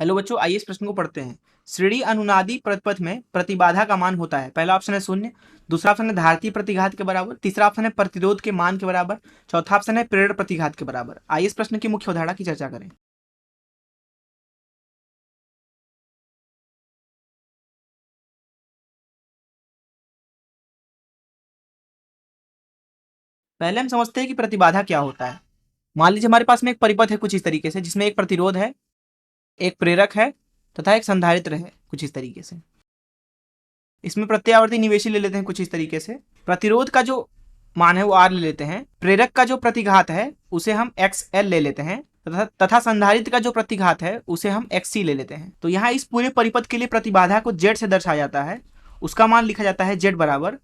Hello बच्चों, आइए इस प्रश्न को पढ़ते हैं। श्रेणी अनुनादी प्रपथ में प्रतिबाधा का मान होता है। पहला ऑप्शन है शून्य, दूसरा ऑप्शन है धारतीय प्रतिघात के बराबर, तीसरा ऑप्शन है प्रतिरोध के मान के बराबर, चौथा ऑप्शन है प्रेरण प्रतिघात के बराबर। आइए इस प्रश्न की मुख्य अवधारणा की चर्चा करें। पहले हम समझते हैं कि प्रतिबाधा क्या होता है। मान लीजिए हमारे पास में एक परिपथ है कुछ इस तरीके से, जिसमें एक प्रतिरोध है, एक प्रेरक है तथा एक संधारित्र है कुछ इस तरीके से। इसमें प्रत्यावर्ती निवेशी ले लेते हैं कुछ इस तरीके से। प्रतिरोध का जो मान है वो आर ले लेते हैं। प्रेरक का जो प्रतिघात है उसे हम एक्स एल ले लेते हैं तथा संधारित्र का जो प्रतिघात है उसे हम एक्स सी ले लेते हैं। तो यहाँ इस पूरे परिपथ के लिए प्रतिबाधा को जेड से दर्शाया जाता है। उसका मान लिखा जाता है जेड बराबर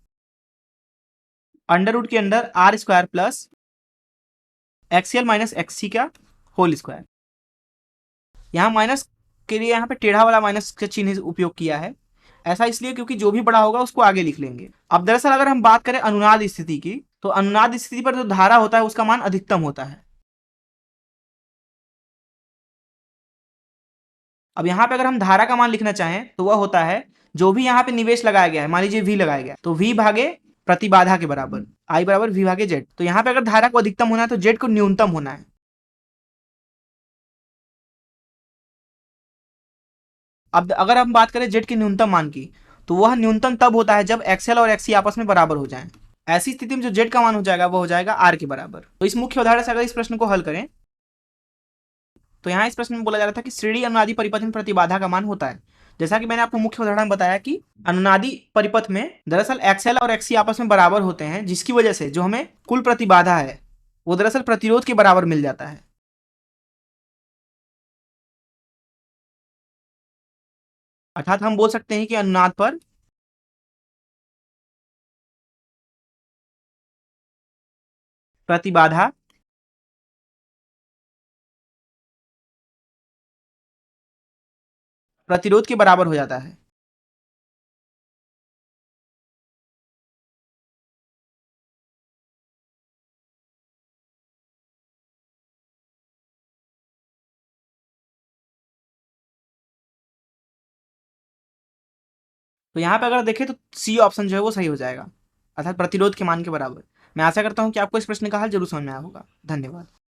अंडर रूट के अंदर R square plus XL minus XC का होल स्क्वायर। यहाँ माइनस के लिए यहाँ पे टेढ़ा वाला माइनस का चिन्ह उपयोग किया है। ऐसा इसलिए क्योंकि जो भी बड़ा होगा उसको आगे लिख लेंगे। अब दरअसल अगर हम बात करें अनुनाद स्थिति की, तो अनुनाद स्थिति पर जो धारा होता है उसका मान अधिकतम होता है। अब यहाँ पे अगर हम धारा का मान लिखना चाहें तो वह होता है जो भी यहाँ पे निवेश लगाया गया है, मान लीजिए वी लगाया गया तो वी भागे प्रतिबाधा के बराबर, आई बराबर वी भागे जेड। तो यहाँ पे अगर धारा को अधिकतम होना है तो जेड को न्यूनतम होना है। अब अगर हम बात करें जेड के न्यूनतम मान की, तो वह न्यूनतम तब होता है जब एक्सएल और एक्ससी आपस में बराबर हो जाएं। ऐसी स्थिति में जो जेड का मान हो जाएगा वो हो जाएगा आर के बराबर। तो इस मुख्य उदाहरण से अगर इस प्रश्न को हल करें तो यहाँ इस प्रश्न में बोला जा रहा था कि श्रेणी अनुनादी परिपथ में प्रतिबाधा का मान होता है। जैसा कि मैंने आपको मुख्य उदाहरण में बताया कि अनुनादी परिपथ में दरअसल एक्सएल और एक्ससी आपस में बराबर होते हैं, जिसकी वजह से जो हमें कुल प्रतिबाधा है वो दरअसल प्रतिरोध के बराबर मिल जाता है। अर्थात हम बोल सकते हैं कि अनुनाद पर प्रतिबाधा प्रतिरोध के बराबर हो जाता है। तो यहाँ पे अगर देखें तो सी ऑप्शन जो है वो सही हो जाएगा, अर्थात प्रतिरोध के मान के बराबर। मैं आशा करता हूँ कि आपको इस प्रश्न का हल जरूर समझ में आया होगा। धन्यवाद।